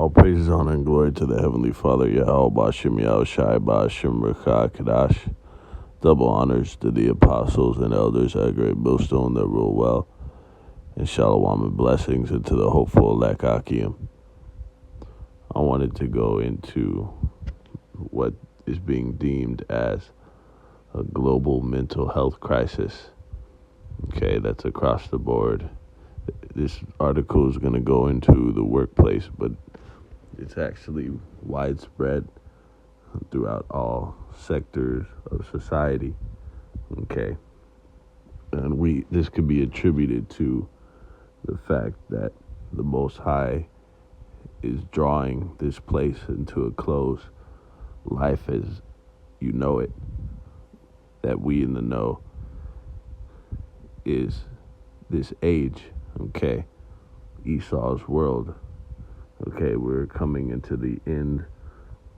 All praises, honor, and glory to the Heavenly Father, Yahweh Bashem Yahushai Bashem Rekah Kadash. Double honors to the apostles and elders at Great Millstone that rule well, and shalom and blessings into the hopeful elect Akim. I wanted to go into what is being deemed as a global mental health crisis. Okay, that's across the board. This article is going to go into the workplace, but it's actually widespread throughout all sectors of society. Okay, and this could be attributed to the fact that the Most High is drawing this place into a close. Life as you know it, that we in the know, is this age. Okay, Esau's world. Okay, we're coming into the end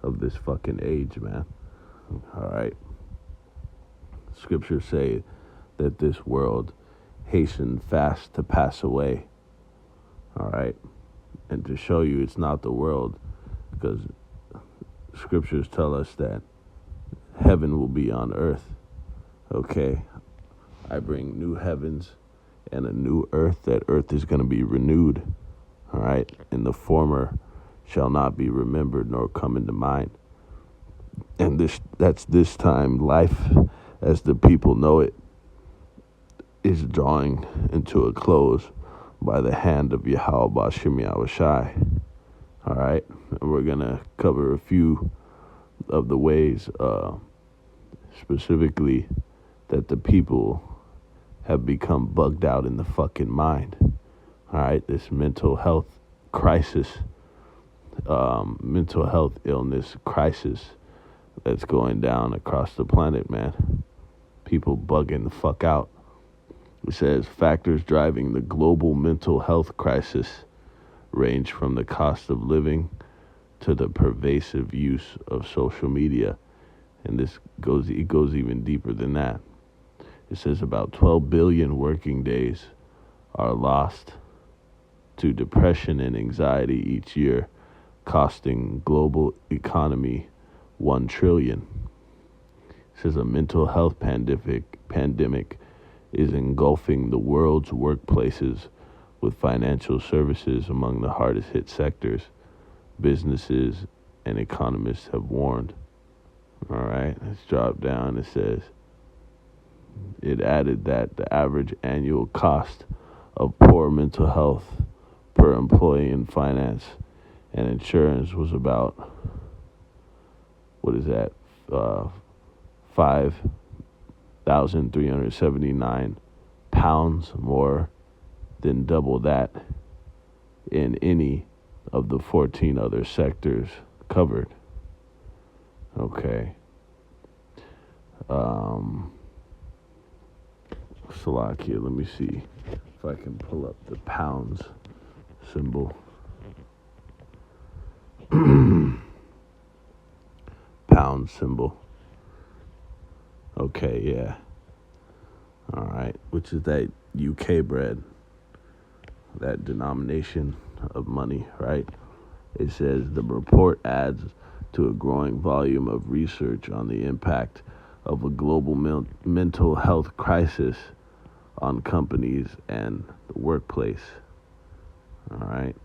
of this fucking age, man. Alright. Scriptures say that this world hastened fast to pass away. Alright. And to show you it's not the world, because scriptures tell us that heaven will be on earth. Okay. I bring new heavens and a new earth. That earth is going to be renewed. All right, and the former shall not be remembered nor come into mind. And that's this time life as the people know it is drawing into a close by the hand of Yahweh Bashem Yahushai. All right, and we're gonna cover a few of the ways, specifically, that the people have become bugged out in the fucking mind. All right, this mental health crisis, mental health illness crisis that's going down across the planet, man. People bugging the fuck out. It says factors driving the global mental health crisis range from the cost of living to the pervasive use of social media. And it goes even deeper than that. It says about 12 billion working days are lost to depression and anxiety each year, costing global economy $1 trillion. It says a mental health pandemic is engulfing the world's workplaces, with financial services among the hardest hit sectors. Businesses and economists have warned. All right, let's drop down. It added that the average annual cost of poor mental health per employee in finance and insurance was about, £5,379, more than double that in any of the 14 other sectors covered. Okay. Salakia, let me see if I can pull up the pounds symbol. Pound symbol. Okay, yeah. All right, which is that UK bread, that denomination of money, right? It says the report adds to a growing volume of research on the impact of a global mental health crisis on companies and the workplace. All right.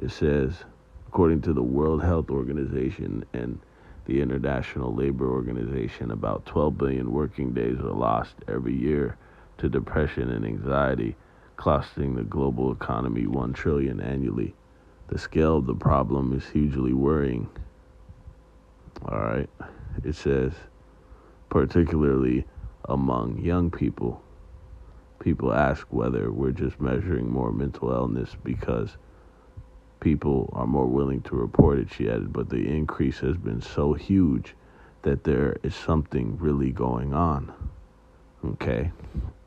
It says, according to the World Health Organization and the International Labor Organization, about 12 billion working days are lost every year to depression and anxiety, costing the global economy $1 trillion annually. The scale of the problem is hugely worrying. All right. It says, particularly among young people. People ask whether we're just measuring more mental illness because people are more willing to report it, she added, but the increase has been so huge that there is something really going on. Okay.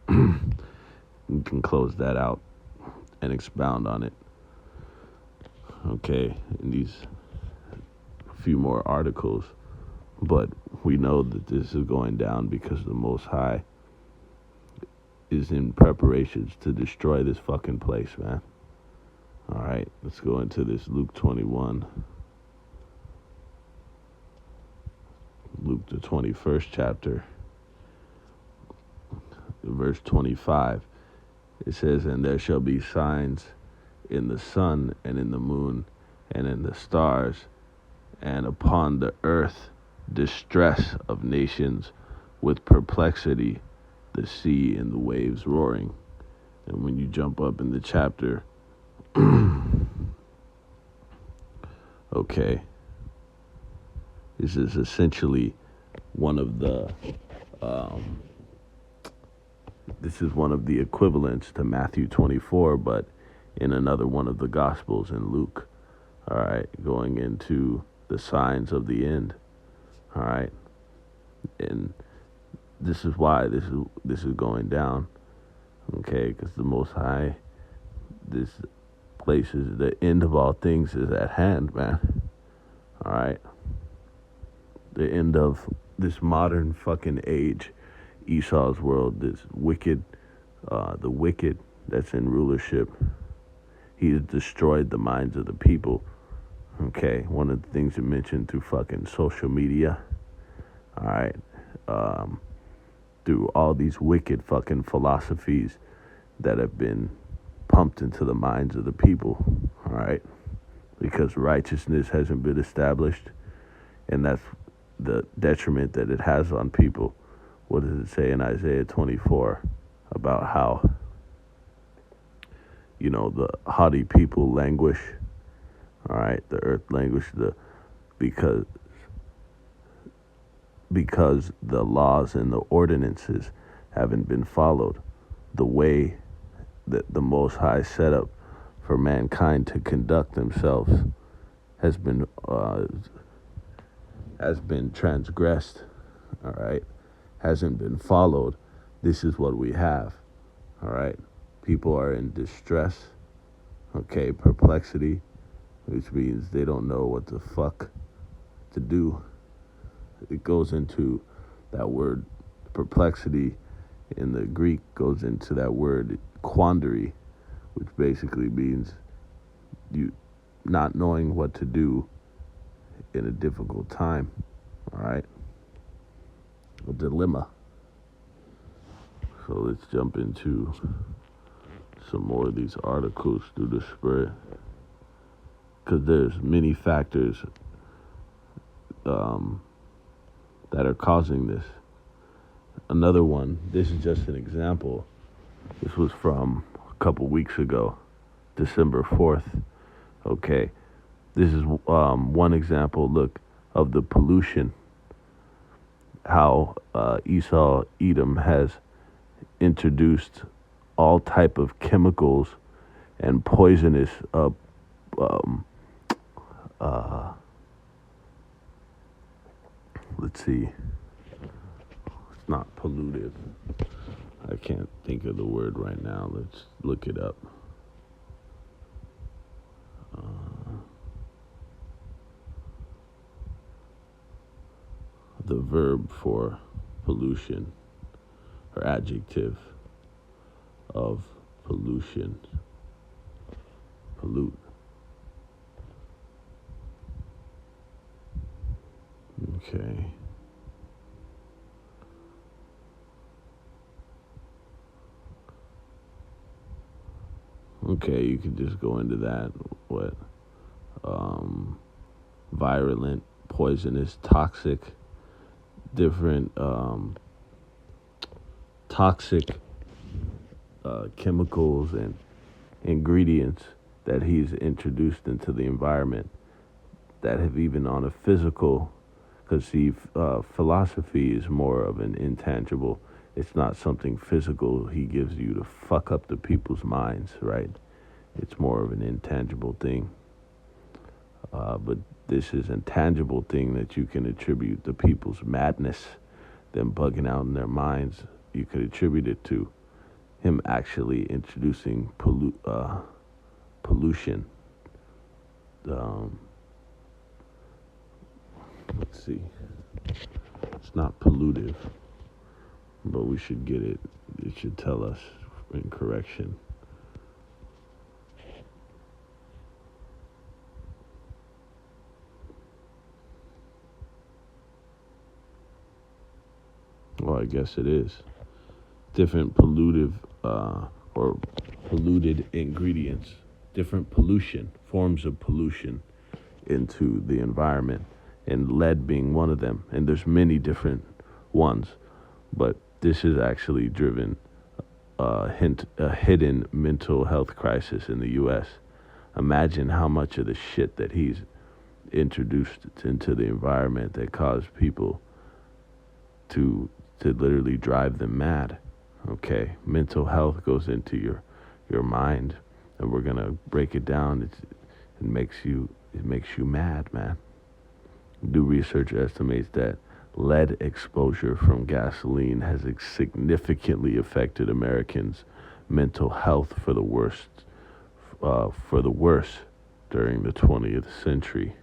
You can close that out and expound on it. Okay, in these few more articles, but we know that this is going down because the Most High is in preparations to destroy this fucking place, man. All right, let's go into this Luke 21. Luke, the 21st chapter, verse 25. It says, "And there shall be signs in the sun and in the moon and in the stars, and upon the earth distress of nations with perplexity, the sea and the waves roaring." And when you jump up in the chapter, okay, this is essentially one of the this is one of the equivalents to Matthew 24, but in another one of the Gospels in Luke. All right, going into the signs of the end. All right, and this is why this is going down. Okay, because the Most High, this place is the end of all things is at hand, man. All right, the end of this modern fucking age, Esau's world, this wicked, the wicked that's in rulership. He has destroyed the minds of the people. Okay, one of the things you mentioned through fucking social media. All right, through all these wicked fucking philosophies that have been pumped into the minds of the people. All right, because righteousness hasn't been established, and that's the detriment that it has on people. What does it say in Isaiah 24 about how, the haughty people languish? All right, the earth languish because the laws and the ordinances haven't been followed. The way that the Most High set up for mankind to conduct themselves has been transgressed. All right, hasn't been followed. This is what we have. All right, people are in distress. Okay, perplexity, which means they don't know what the fuck to do. It goes into that word perplexity in the Greek, goes into that word quandary, which basically means you not knowing what to do in a difficult time. All right, a dilemma. So let's jump into some more of these articles through the Spirit, because there's many factors that are causing this. Another one, this is just an example. This was from a couple weeks ago, December 4th. Okay, this is one example, look, of the pollution, how Esau Edom has introduced all type of chemicals and poisonous let's see, it's not pollutive. I can't think of the word right now. Let's look it up. The verb for pollution, or adjective of pollution. Pollute. Okay. Okay, you can just go into that. What? Virulent, poisonous, toxic, different toxic chemicals and ingredients that he's introduced into the environment that have even on a physical, because see, philosophy is more of an intangible. It's not something physical he gives you to fuck up the people's minds, right? It's more of an intangible thing. But this is a tangible thing that you can attribute the people's madness, them bugging out in their minds. You could attribute it to him actually introducing pollution. Let's see. It's not pollutive, but we should get it. It should tell us in correction. Oh, I guess it is. Different pollutive or polluted ingredients, different pollution, forms of pollution into the environment, and lead being one of them. And there's many different ones, but this is actually driven a hidden mental health crisis in the U.S. Imagine how much of the shit that he's introduced into the environment that caused people to literally drive them mad. Okay, mental health goes into your mind, and we're gonna break it down. It makes you mad, man. New research estimates that lead exposure from gasoline has significantly affected Americans' mental health for the worse during the 20th century.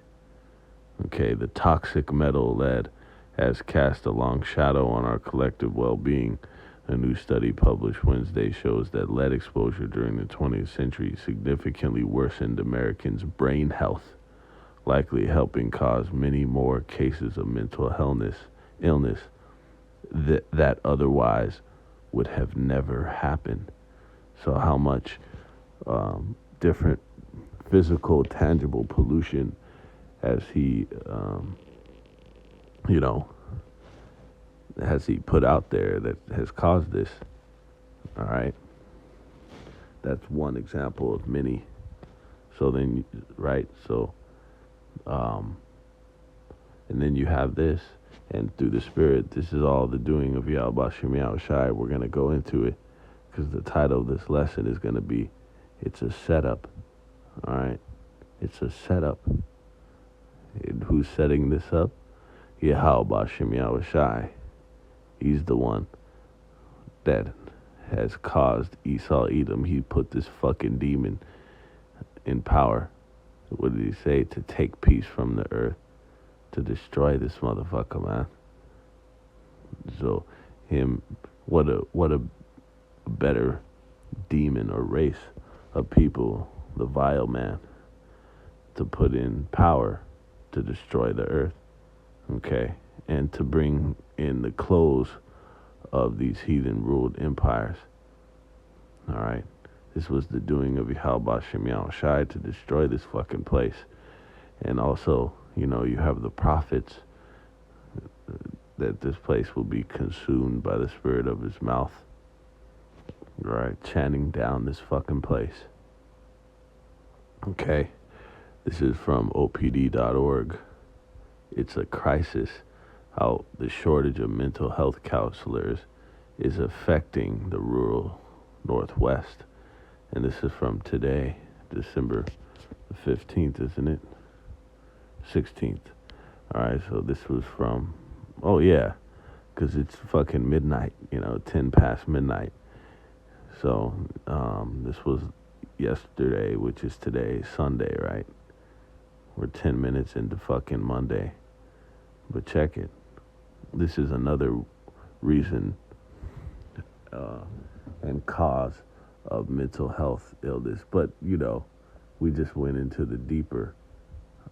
Okay, the toxic metal lead has cast a long shadow on our collective well-being. A new study published Wednesday shows that lead exposure during the 20th century significantly worsened Americans' brain health, likely helping cause many more cases of mental illness that otherwise would have never happened. So how much different physical, tangible pollution has he, has he put out there that has caused this? All right. That's one example of many. So then, right, so, and then you have this, and through the Spirit, this is all the doing of Yahweh Shem Yahweh Shai. We're going to go into it, because the title of this lesson is going to be, it's a setup, all right? It's a setup. And who's setting this up? Yahweh Shem Yahweh Shai. He's the one that has caused Esau Edom. He put this fucking demon in power. What did he say? To take peace from the earth, to destroy this motherfucker, man. So what a better demon or race of people, the vile man, to put in power to destroy the earth, okay, and to bring in the close of these heathen-ruled empires. All right, this was the doing of Yahweh Shem Yahweh Shai to destroy this fucking place. And also, you have the prophets that this place will be consumed by the spirit of his mouth. All right, chanting down this fucking place. Okay, this is from opd.org. It's a crisis how the shortage of mental health counselors is affecting the rural Northwest. And this is from today, December the 15th, isn't it? 16th. All right, so this was from, oh yeah, because it's fucking midnight, 10 past midnight. So this was yesterday, which is today, Sunday, right? We're 10 minutes into fucking Monday. But check it. This is another reason and cause of mental health illness. But, we just went into the deeper,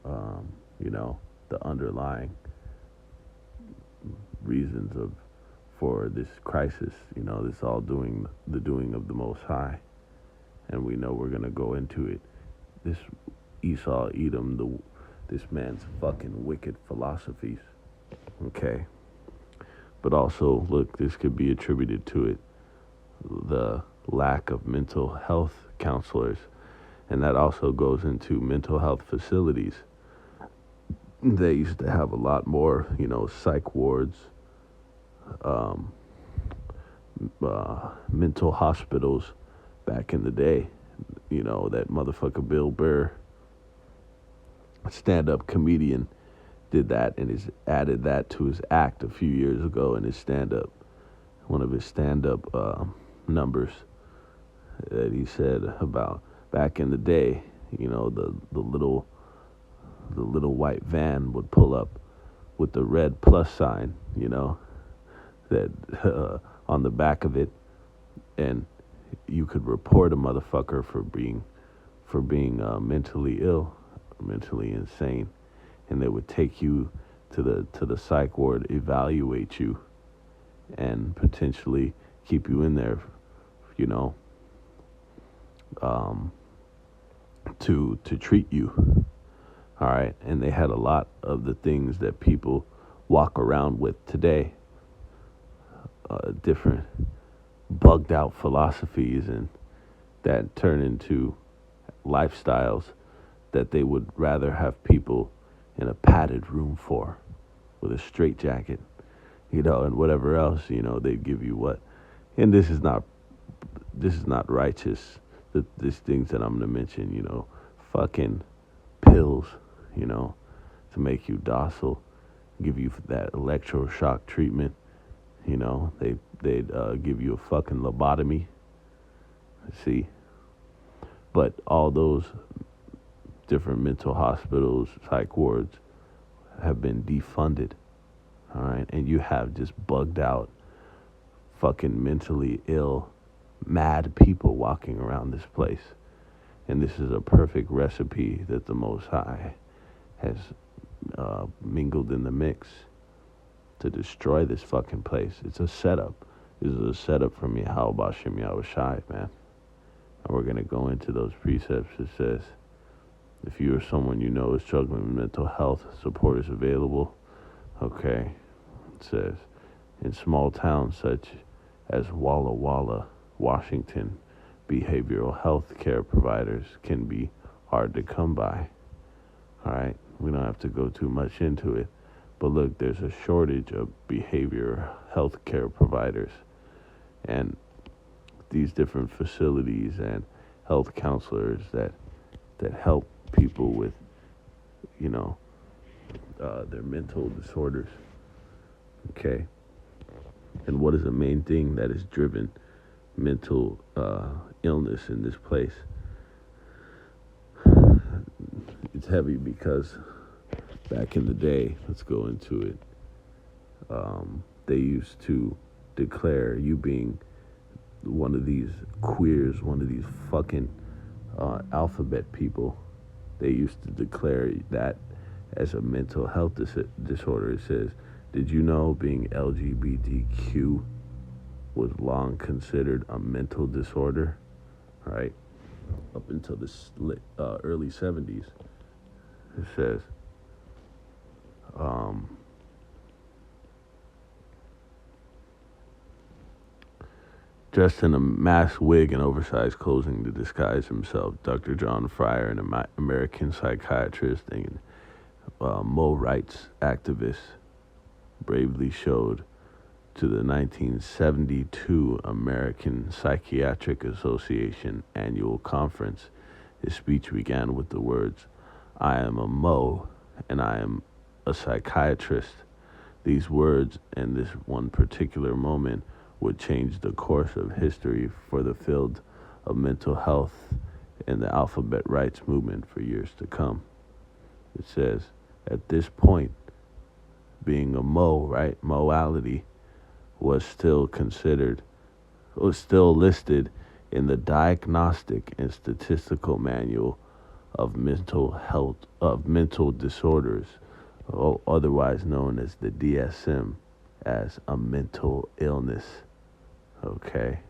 the underlying reasons for this crisis. This all the doing of the Most High. And we know we're going to go into it. This Esau Edom, this man's fucking wicked philosophies. Okay. But also, look, this could be attributed to it, the lack of mental health counselors. And that also goes into mental health facilities. They used to have a lot more, psych wards, mental hospitals back in the day. That motherfucker Bill Burr, stand-up comedian, did that and has added that to his act a few years ago in his stand-up. One of his stand-up numbers that he said about back in the day, the little white van would pull up with the red plus sign, that on the back of it, and you could report a motherfucker for being mentally ill, mentally insane, and they would take you to the psych ward, evaluate you, and potentially keep you in there, you know, um, to treat you. All right, and they had a lot of the things that people walk around with today, different bugged out philosophies, and that turn into lifestyles that they would rather have people in a padded room for, with a straitjacket, and whatever else, they'd give you what. And this is not righteous. These things that I'm gonna mention, fucking pills, you know, to make you docile, give you that electroshock treatment. They'd give you a fucking lobotomy. See, but all those different mental hospitals, psych wards have been defunded. All right, and you have just bugged out, fucking mentally ill, mad people walking around this place. And this is a perfect recipe that the Most High has mingled in the mix to destroy this fucking place. It's a setup. This is a setup from Yahweh Bashem Yahweh Shai, man. And we're going to go into those precepts. It says, if you or someone you know is struggling with mental health, support is available. Okay. It says, in small towns such as Walla Walla, Washington, behavioral health care providers can be hard to come by. All right. We don't have to go too much into it. But look, there's a shortage of behavior health care providers. And these different facilities and health counselors that help people with, their mental disorders. Okay. And what is the main thing that has driven mental illness in this place? It's heavy because back in the day, let's go into it, they used to declare you being one of these queers, one of these fucking alphabet people. They used to declare that as a mental health disorder. It says, did you know being LGBTQ was long considered a mental disorder? Right? Up until the early 70s. It says, dressed in a masked wig and oversized clothing to disguise himself, Dr. John Fryer, an American psychiatrist and Mo rights activist, bravely showed to the 1972 American Psychiatric Association annual conference. His speech began with the words, I am a Mo and I am a psychiatrist. These words and this one particular moment would change the course of history for the field of mental health and the alphabet rights movement for years to come. It says, at this point, being a Mo, right, Moality, was still listed in the Diagnostic and Statistical Manual of mental disorders, otherwise known as the DSM, as a mental illness. Okay.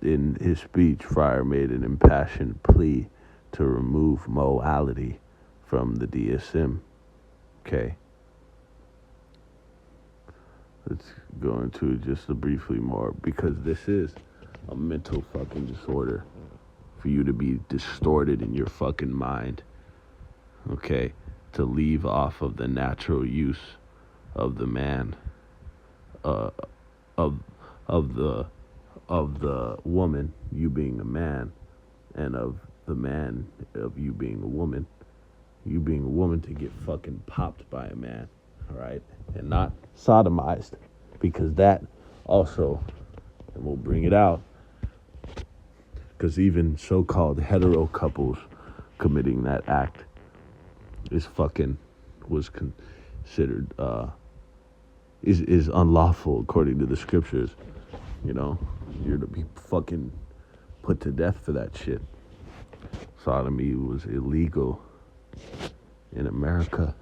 In his speech, Fryer made an impassioned plea to remove Moality from the DSM. Okay. Let's go into it just briefly more, because this is a mental fucking disorder for you to be distorted in your fucking mind. Okay. To leave off of the natural use of the man, of the woman, you being a man, and of the man, of you being a woman, to get fucking popped by a man, all right, and not sodomized, because that also, and we'll bring it out, because even so-called hetero couples committing that act was considered is unlawful according to the scriptures. You're to be fucking put to death for that shit. Sodomy was illegal in America,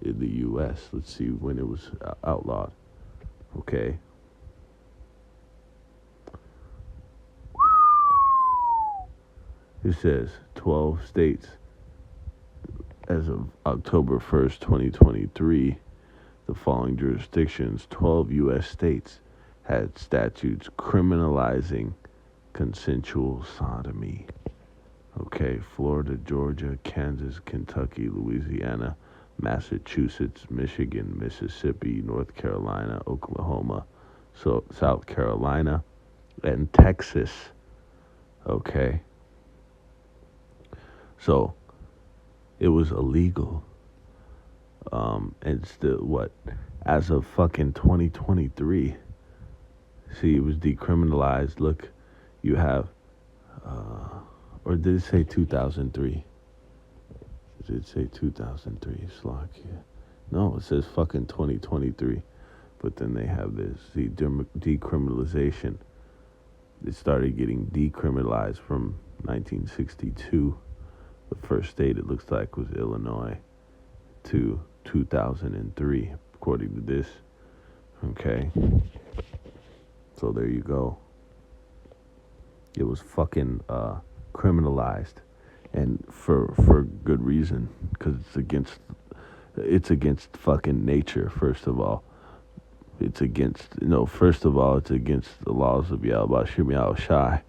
in the U.S. Let's see when it was outlawed. Okay. It says 12 states as of October 1st, 2023. The following jurisdictions, 12 U.S. states, had statutes criminalizing consensual sodomy. Okay, Florida, Georgia, Kansas, Kentucky, Louisiana, Massachusetts, Michigan, Mississippi, North Carolina, Oklahoma, South Carolina, and Texas. Okay. So it was illegal. And still, what? As of fucking 2023, see, it was decriminalized. Look, you have, or did it say 2003? Did it say 2003? Slovakia. No, it says fucking 2023. But then they have this, see, decriminalization. It started getting decriminalized from 1962. The first state it looks like was Illinois to 2003, according to this. Okay. So there you go. It was fucking criminalized, and for good reason, because it's against fucking nature. First of all, it's against first of all, it's against the laws of Yahweh Shem Yahweh Shai,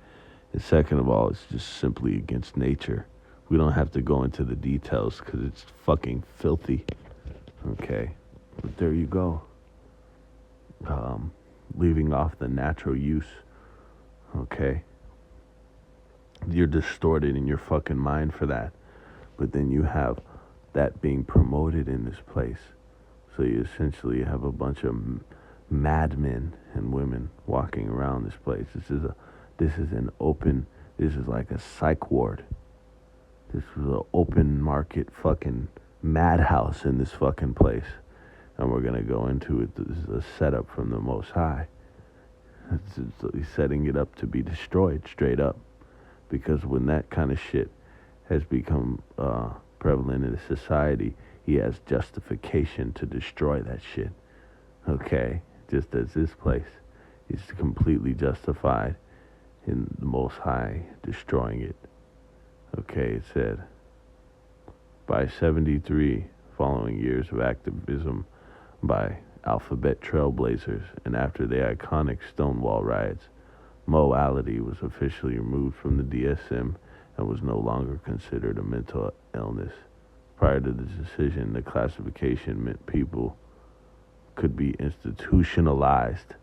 and second of all, it's just simply against nature. We don't have to go into the details because it's fucking filthy. Okay, but there you go. Leaving off the natural use. Okay. You're distorted in your fucking mind for that. But then you have that being promoted in this place. So you essentially have a bunch of madmen and women walking around this place. This is like a psych ward. This was an open market fucking madhouse in this fucking place. And we're going to go into it. This is a setup from the Most High. He's setting it up to be destroyed straight up. Because when that kind of shit has become prevalent in a society, he has justification to destroy that shit. Okay? Just as this place is completely justified in the Most High destroying it. Okay, it said, by 73 following years of activism by alphabet trailblazers and after the iconic Stonewall riots, morality was officially removed from the DSM and was no longer considered a mental illness. Prior to the decision, the classification meant people could be institutionalized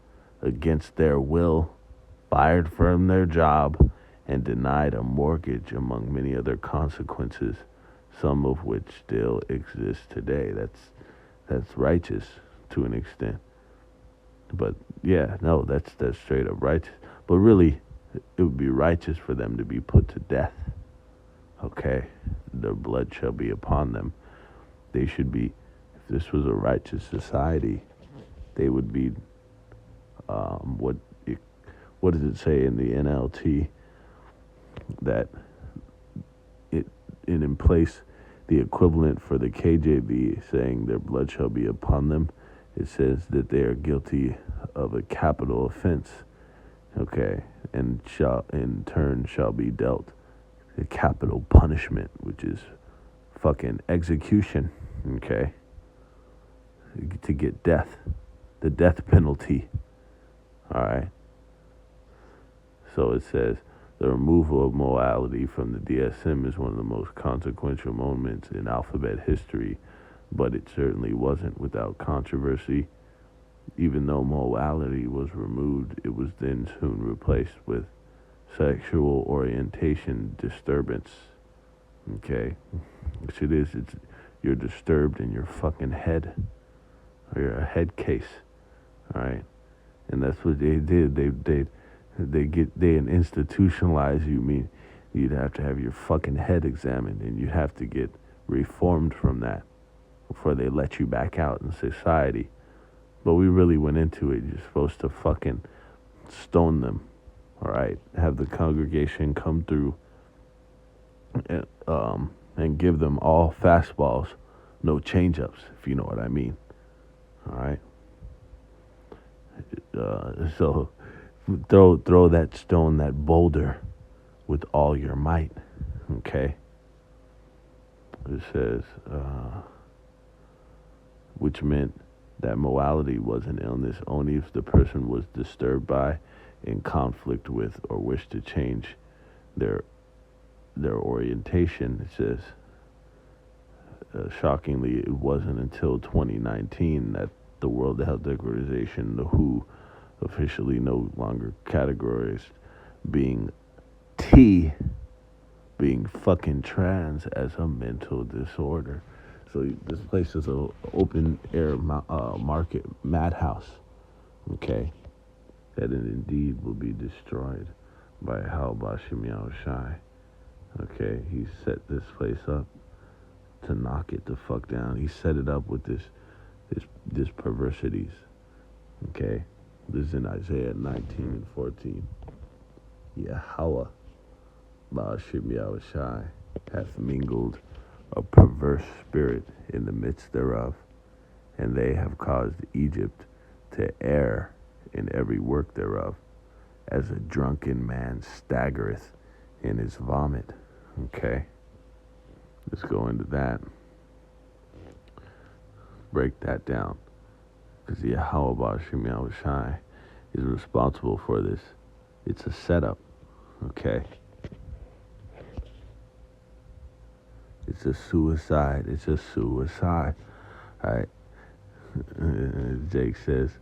against their will, fired from their job, and denied a mortgage, among many other consequences, some of which still exist today. That's righteous to an extent. But yeah, no, that's straight up righteous. But really, it would be righteous for them to be put to death. Okay? Their blood shall be upon them. They should be, if this was a righteous society, they would be, what does it say in the NLT? That in place, the equivalent for the KJV saying their blood shall be upon them, it says that they are guilty of a capital offense. Okay, and shall in turn shall be dealt a capital punishment, which is fucking execution. Okay, to get death, the death penalty. All right. So it says the removal of morality from the DSM is one of the most consequential moments in alphabet history, but it certainly wasn't without controversy. Even though morality was removed, it was then soon replaced with sexual orientation disturbance. Okay? Which it is, you're disturbed in your fucking head. Or you're a head case. Alright? And that's what they did. They institutionalize you. Mean you'd have to have your fucking head examined and you'd have to get reformed from that before they let you back out in society. But we really went into it. You're supposed to fucking stone them. All right? Have the congregation come through and give them all fastballs, no change-ups, if you know what I mean. All right? So throw that stone, that boulder, with all your might. Okay. It says, which meant that morality was an illness only if the person was disturbed by, in conflict with, or wished to change their orientation. It says, shockingly, it wasn't until 2019 that the World Health Organization, the WHO, officially no longer categorized being fucking trans as a mental disorder. So this place is a open air market madhouse. Okay, that it indeed will be destroyed by Halbashim Shai. Okay, he set this place up to knock it the fuck down. He set it up with this perversities. Okay, this is in Isaiah 19 and 14. Yahweh Ba'ashim Shai hath mingled a perverse spirit in the midst thereof, and they have caused Egypt to err in every work thereof, as a drunken man staggereth in his vomit. Okay, let's go into that. Break that down, because Yahweh Ba'ashim Shai is responsible for this. It's a setup. Okay. It's a suicide. It's a suicide. All right. Jake says,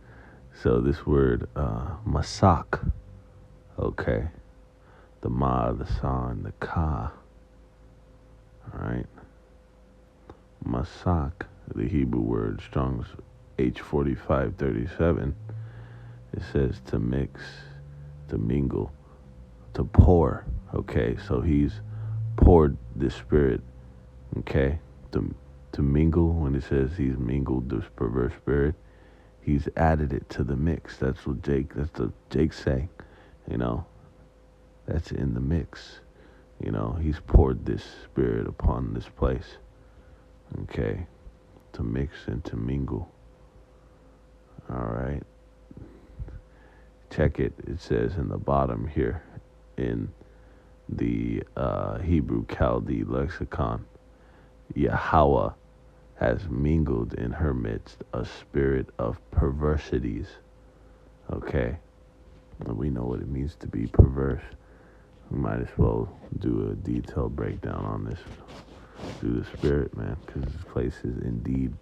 so this word, masak, okay, the ma, the san, the ka, all right, masak, the Hebrew word, Strong's H4537, it says to mix, to mingle, to pour, okay, so he's poured the spirit, okay, to mingle. When it says he's mingled this perverse spirit, he's added it to the mix. That's what Jake's saying, you know, that's in the mix, you know, he's poured this spirit upon this place, okay, to mix and to mingle. All right, check it. It says in the bottom here in the Hebrew Chaldee lexicon, Yahweh has mingled in her midst a spirit of perversities. Okay, and we know what it means to be perverse. We might as well do a detailed breakdown on this through the spirit, man, because this place is indeed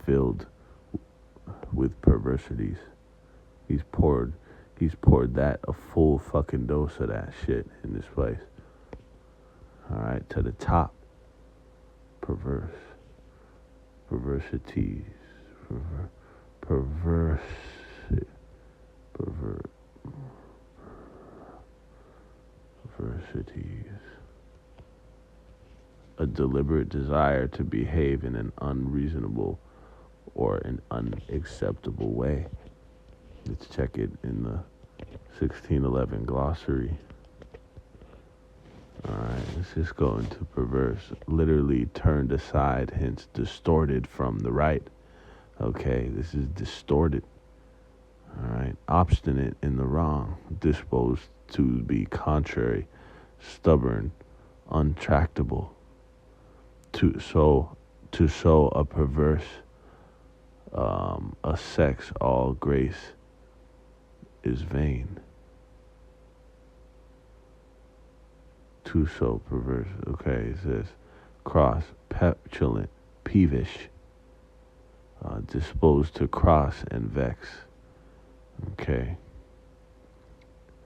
filled with perversities. He's poured that, a full fucking dose of that shit in this place. All right, to the top. Perversities, perversities. A deliberate desire to behave in an unreasonable or an unacceptable way. Let's check it in the 1611 glossary. Alright, let's just go into perverse. Literally turned aside, hence distorted from the right. Okay, this is distorted. Alright, obstinate in the wrong, disposed to be contrary, stubborn, untractable. To sow a perverse, a sex, all grace is vain. To so perverse. Okay, it says cross, petulant, peevish, disposed to cross and vex. Okay,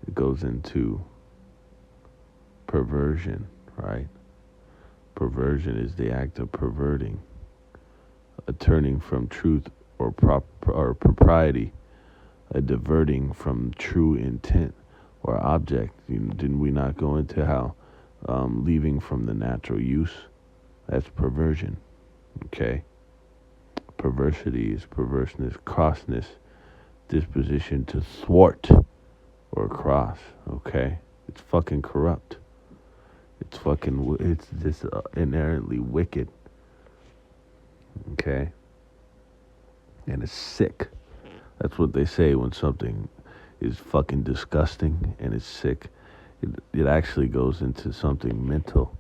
it goes into perversion, right? Perversion is the act of perverting, a turning from truth or propriety, a diverting from true intent or object. Didn't we not go into how leaving from the natural use? That's perversion. Okay. Perversity is perverseness, crossness, disposition to thwart or cross. Okay. It's fucking corrupt. It's just inherently wicked. Okay. And it's sick. That's what they say when something is fucking disgusting and it's sick. It actually goes into something mental.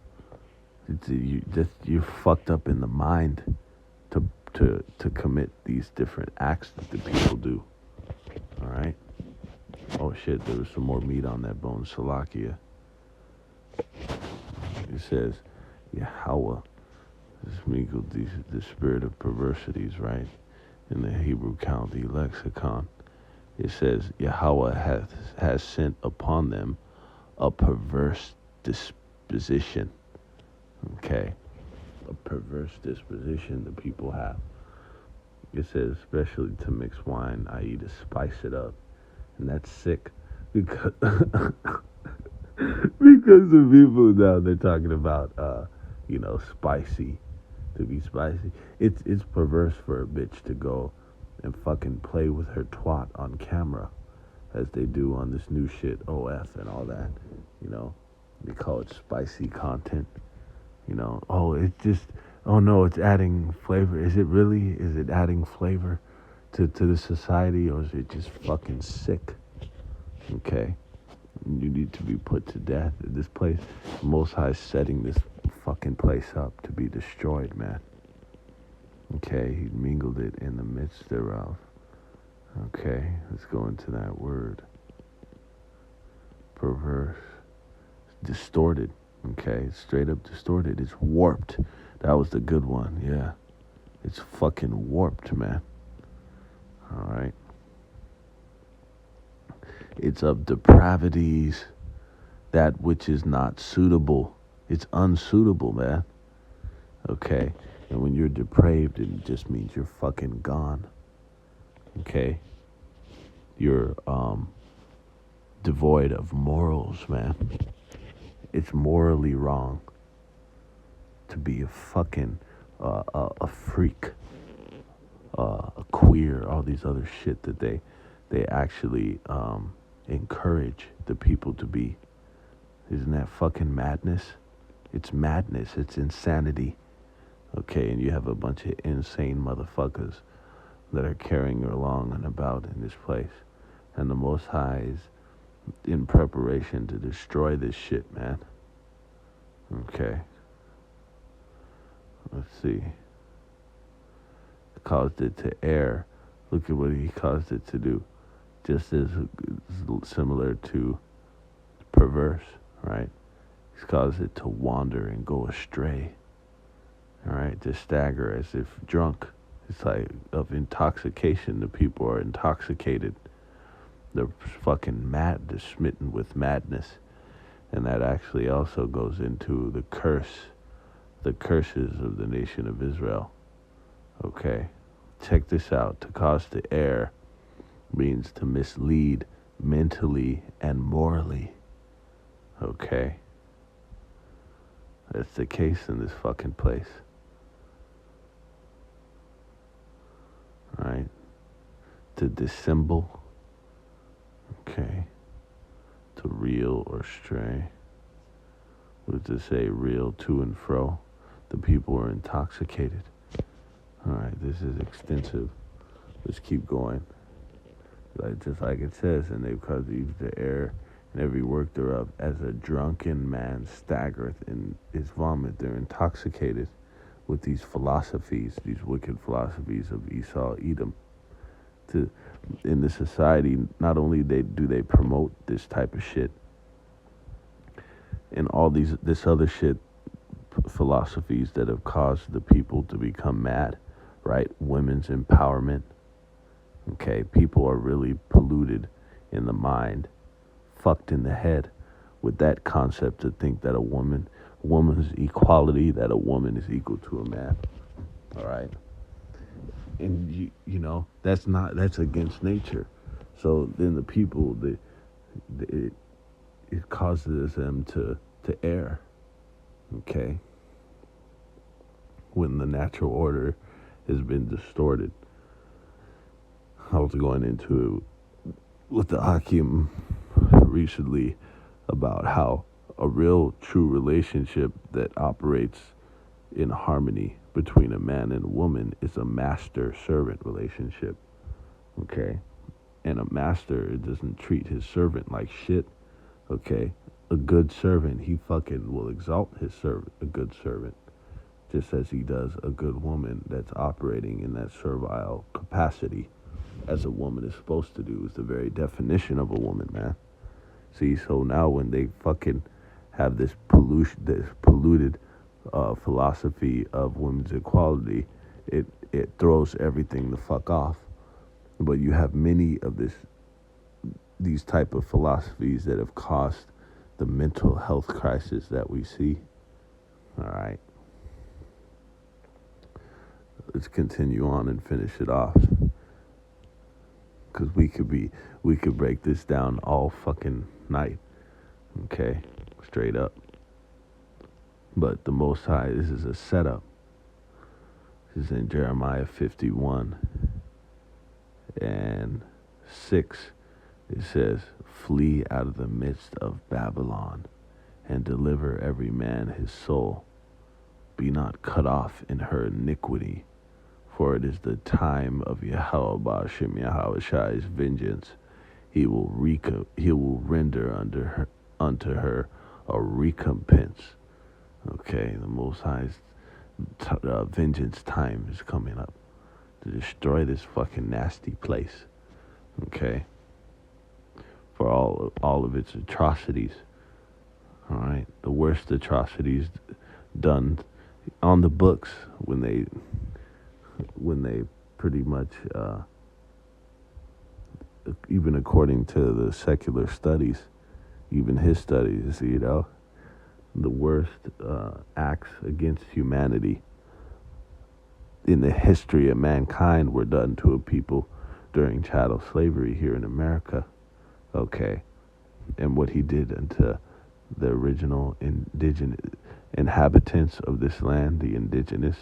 You're fucked up in the mind to to commit these different acts that the people do. All right. Oh shit! There was some more meat on that bone. Salakia. It says Yahweh is mingled the spirit of perversities, right? In the Hebrew County lexicon, it says Yahweh has sent upon them a perverse disposition. Okay, a perverse disposition the people have. It says especially to mix wine, i.e. to spice it up, and that's sick because because the people now they're talking about spicy, to be spicy. It's perverse for a bitch to go and fucking play with her twat on camera as they do on this new shit, OF and all that. You know, they call it spicy content. Oh, oh no, it's adding flavor. Is it really? Is it adding flavor to the society, or is it just fucking sick? Okay, you need to be put to death. This place, Most High is setting this fucking place up to be destroyed, man. Okay, he mingled it in the midst thereof. Okay, let's go into that word. Perverse. Distorted. Okay, it's straight up distorted. It's warped. That was the good one, yeah. It's fucking warped, man. Alright. It's of depravities, that which is not suitable. It's unsuitable, man. Okay, and when you're depraved, it just means you're fucking gone. Okay? You're devoid of morals, man. It's morally wrong to be a fucking a freak, a queer, all these other shit that they actually encourage the people to be. Isn't that fucking madness? It's madness. It's insanity. Okay, and you have a bunch of insane motherfuckers that are carrying along and about in this place. And the Most High is in preparation to destroy this shit, man. Okay. Let's see. Caused it to err. Look at what he caused it to do. Just as similar to perverse, right? He's caused it to wander and go astray. All right, to stagger as if drunk. It's like of intoxication. The people are intoxicated. They're fucking mad. They're smitten with madness. And that actually also goes into the curses of the nation of Israel. Okay, check this out. To cause to err means to mislead mentally and morally. Okay, that's the case in this fucking place. Right? To dissemble. Okay. To reel or stray. What does it say? Reel to and fro. The people are intoxicated. Alright, this is extensive. Let's keep going. Just like it says, and they cause the air and every work thereof, as a drunken man staggereth in his vomit. They're intoxicated with these philosophies, these wicked philosophies of Esau, Edom. In the society, not only do they promote this type of shit and all this other shit, philosophies that have caused the people to become mad, right? Women's empowerment. Okay, people are really polluted in the mind, fucked in the head with that concept to think that a woman's equality, that a woman is equal to a man. All right. And you know that's against nature. So then the people, it causes them to err. Okay. When the natural order has been distorted. I was going into it with the Hakim recently about how a real true relationship that operates in harmony between a man and a woman is a master-servant relationship. Okay? And a master doesn't treat his servant like shit. Okay? A good servant, he fucking will exalt his servant, a good servant, just as he does a good woman that's operating in that servile capacity, as a woman is supposed to do. Is the very definition of a woman, man. See, so now when they fucking have this polluted philosophy of women's equality, it throws everything the fuck off. But you have many of these type of philosophies that have caused the mental health crisis that we see. All right. Let's continue on and finish it off. Because we could break this down all fucking night. Okay? Straight up. But the Most High, this is a setup. This is in Jeremiah 51 and 6. It says, flee out of the midst of Babylon and deliver every man his soul. Be not cut off in her iniquity, for it is the time of Yahweh Ba'ashem Yahushai's vengeance. He will render unto her a recompense. Okay, the Most High's vengeance time is coming up to destroy this fucking nasty place. Okay, for all of its atrocities. All right, the worst atrocities done on the books when they pretty much, even according to the secular studies, even his studies, the worst acts against humanity in the history of mankind were done to a people during chattel slavery here in America. Okay, and what he did unto the original indigenous inhabitants of this land, the indigenous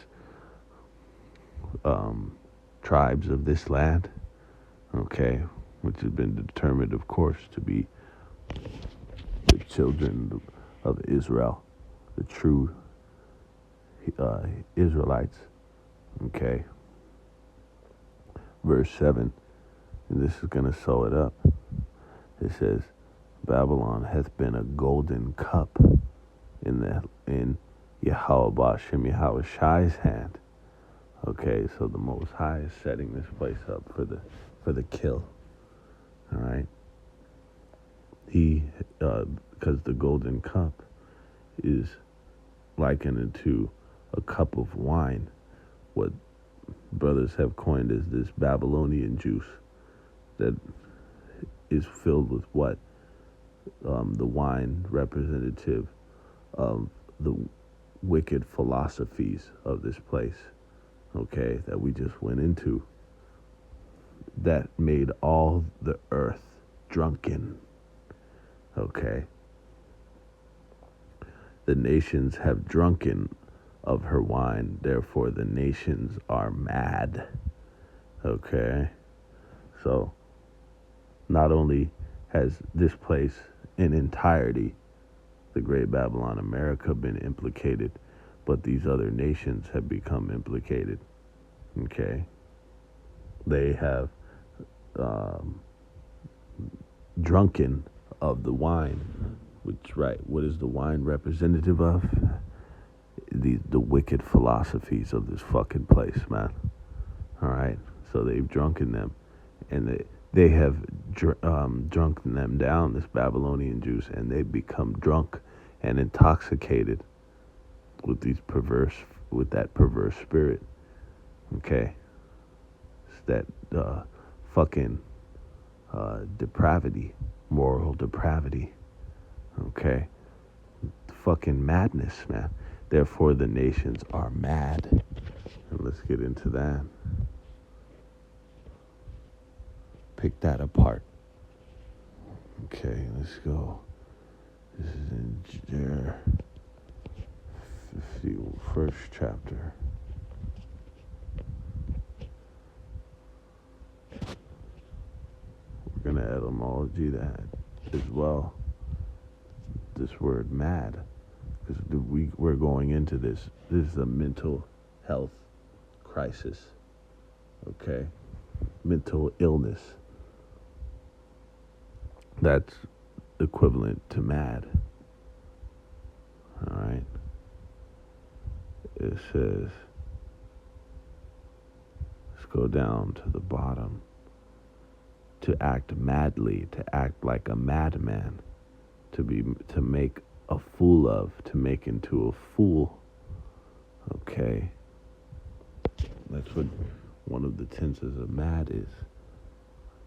tribes of this land, okay, which has been determined, of course, to be the children of Israel, the true Israelites, okay. Verse 7, and this is going to sew it up. It says, Babylon hath been a golden cup in Yahweh Ba'ashem Yahushai's hand. Okay, so the Most High is setting this place up for the kill. All right. He, because the golden cup is likened to a cup of wine, what brothers have coined as this Babylonian juice that is filled with what? The wine representative of the wicked philosophies of this place, okay, that we just went into, that made all the earth drunken, okay. The nations have drunken of her wine, therefore the nations are mad, okay. So not only has this place in entirety, the Great Babylon America, been implicated, but these other nations have become implicated, okay. They have drunken of the wine, which, right, what is the wine representative of? The wicked philosophies of this fucking place, man. All right, so they've drunken them, and they have drunken them down, this Babylonian juice, and they've become drunk and intoxicated with that perverse spirit. Okay, it's that fucking depravity, moral depravity. Okay, fucking madness, man. Therefore, the nations are mad. And let's get into that. Pick that apart. Okay, let's go. This is in Jer 51st chapter. We're going to etymology that as well. This word mad. Because we're going into this. This is a mental health crisis. Okay? Mental illness. That's equivalent to mad. All right. It says, let's go down to the bottom. To act madly, to act like a madman, to make a fool of, to make into a fool. Okay. That's what one of the tenses of mad is.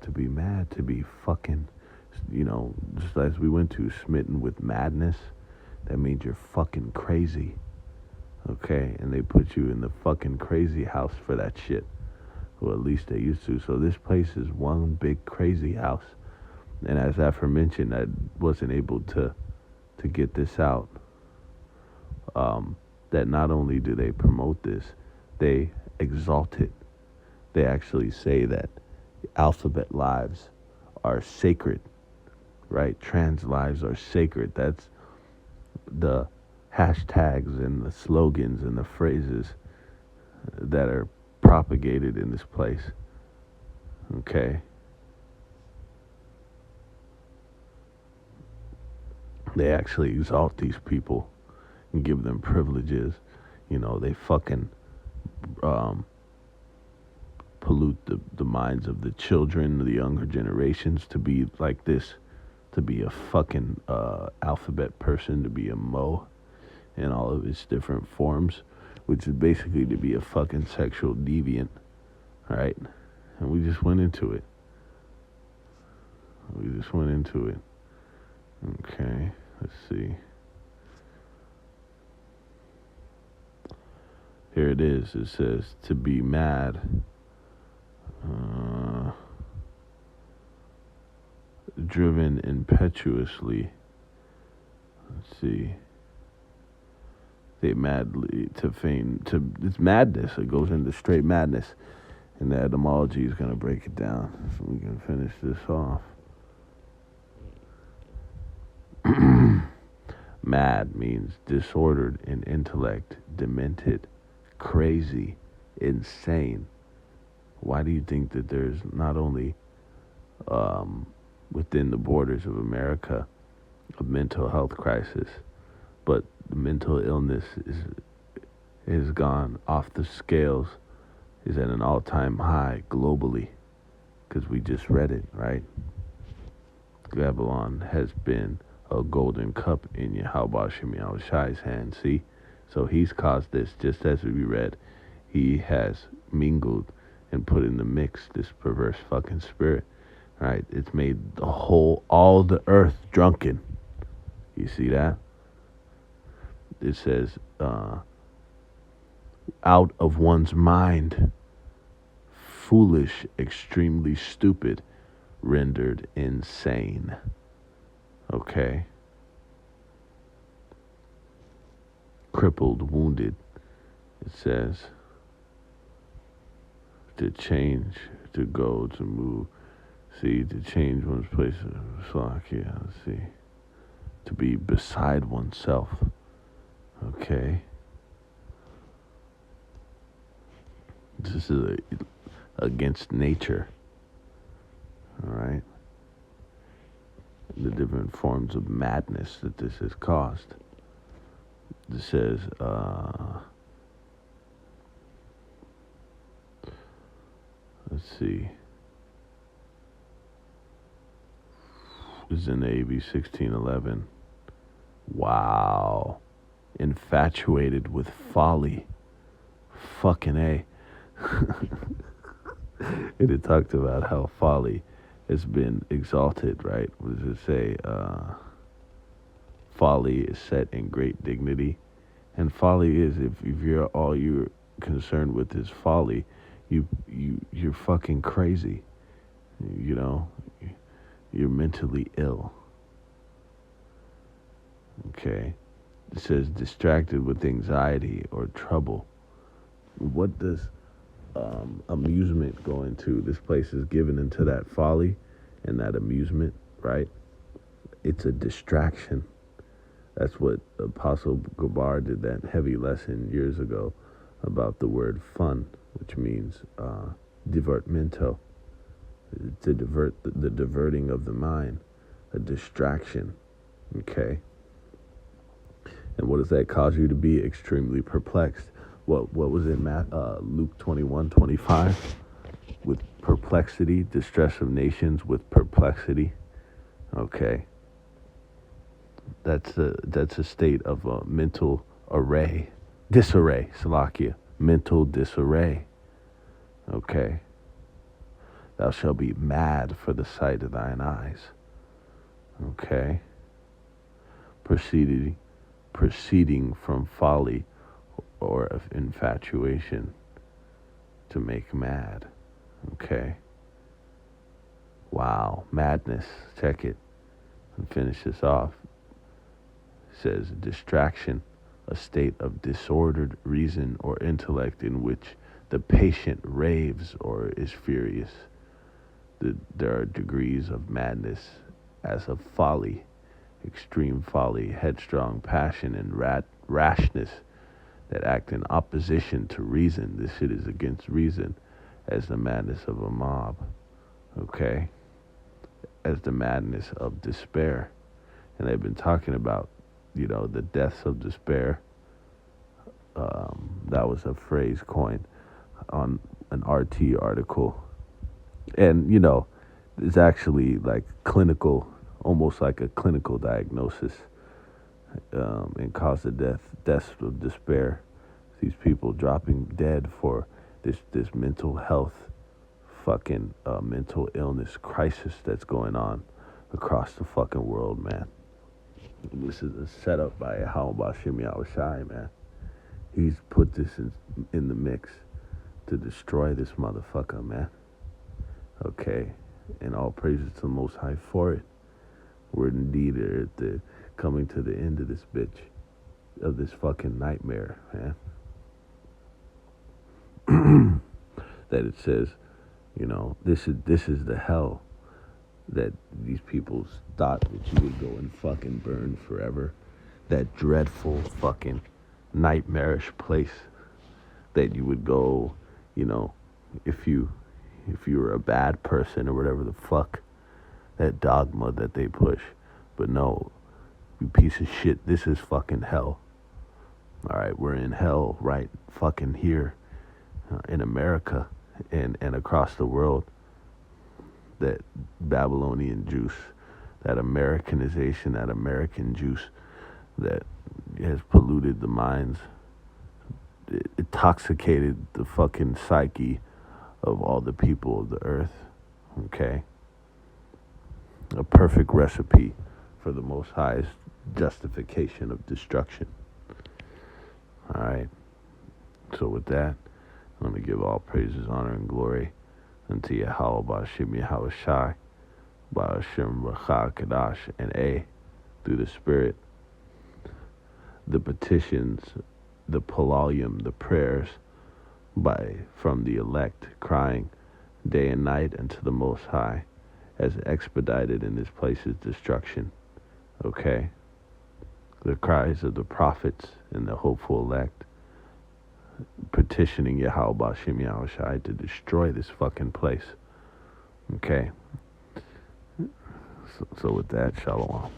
To be mad, to be fucking, just as we went to, smitten with madness, that means you're fucking crazy. Okay, and they put you in the fucking crazy house for that shit. Or at least they used to. So this place is one big crazy house. And as aforementioned, I wasn't able to get this out. That not only do they promote this, they exalt it. They actually say that alphabet lives are sacred, right? Trans lives are sacred. That's the hashtags and the slogans and the phrases that are propagated in this place. Okay. They actually exalt these people and give them privileges. They fucking pollute the minds of the children, the younger generations, to be like this, to be a fucking alphabet person, to be a Mo in all of its different forms, which is basically to be a fucking sexual deviant, right? And we just went into it. Okay, let's see. Here it is. It says, to be mad. Driven impetuously. Let's see. They madly to feign to it's madness. It goes into straight madness, and the etymology is gonna break it down so we can finish this off. Mad means disordered in intellect, demented, crazy, insane. Why do you think that there's not only within the borders of America a mental health crisis, but the mental illness has gone off the scales, is at an all-time high globally, because we just read it, right? Babylon has been a golden cup in Yahweh Shem Shai's hand. See? So he's caused this, just as we read. He has mingled and put in the mix this perverse fucking spirit, right? It's made all the earth drunken. You see that? It says, out of one's mind, foolish, extremely stupid, rendered insane. Okay? Crippled, wounded. It says, to change, to go, to move. See, to change one's place. Slovakia, let's see. To be beside oneself. Okay? This is against nature. Alright? The different forms of madness that this has caused. This says, let's see. This is in AB 1611. Wow. Infatuated with folly. Fucking A. And it talked about how folly has been exalted, right? What does it say? Folly is set in great dignity. And folly is, if you're all you're concerned with is folly, you're fucking crazy. You're mentally ill. Okay? It says distracted with anxiety or trouble. What does amusement go into? This place is given into that folly and that amusement, right? It's a distraction. That's what Apostle Gabar did that heavy lesson years ago about the word fun, which means divertimento, to divert the diverting of the mind. a distraction. Okay? And what does that cause you to be? Extremely perplexed. What was in Luke 21:25? With perplexity, distress of nations with perplexity. Okay. That's a state of mental disarray, Salakia, mental disarray. Okay. Thou shalt be mad for the sight of thine eyes. Okay. Proceeding from folly or of infatuation to make mad. Okay. Wow. Madness. Check it. And finish this off. It says distraction, a state of disordered reason or intellect in which the patient raves or is furious. There are degrees of madness as of folly, extreme folly, headstrong passion, and rashness that act in opposition to reason. This shit is against reason, as the madness of a mob. Okay? As the madness of despair. And they've been talking about, the deaths of despair. That was a phrase coined on an RT article. And, it's actually like clinical, almost like a clinical diagnosis, and cause of deaths of despair. These people dropping dead for this mental health, fucking mental illness crisis that's going on across the fucking world, man. This is a setup by Yahweh Shem Yahushai, man. He's put this in the mix to destroy this motherfucker, man. Okay, and all praises to the Most High for it. We're indeed at the coming to the end of this bitch, of this fucking nightmare, man. That it says, this is the hell that these people thought that you would go and fucking burn forever. That dreadful fucking nightmarish place that you would go, if you were a bad person or whatever the fuck, that dogma that they push. But no, you piece of shit, this is fucking hell. Alright, we're in hell right fucking here in America and across the world. That Babylonian juice, that Americanization, that American juice that has polluted the minds, intoxicated the fucking psyche of all the people of the earth. Okay? A perfect recipe for the Most High's justification of destruction. Alright? So with that, I'm going to give all praises, honor, and glory unto Yahweh Ba'ashem Yahushai, Ba'ashem Racha Kadash, and through the Spirit, the petitions, the Palalim, the prayers from the elect, crying day and night unto the Most High, as expedited in this place's destruction. Okay? The cries of the prophets and the hopeful elect, petitioning Yahweh Ba'ashem Yahushai to destroy this fucking place. Okay? So with that, shalom.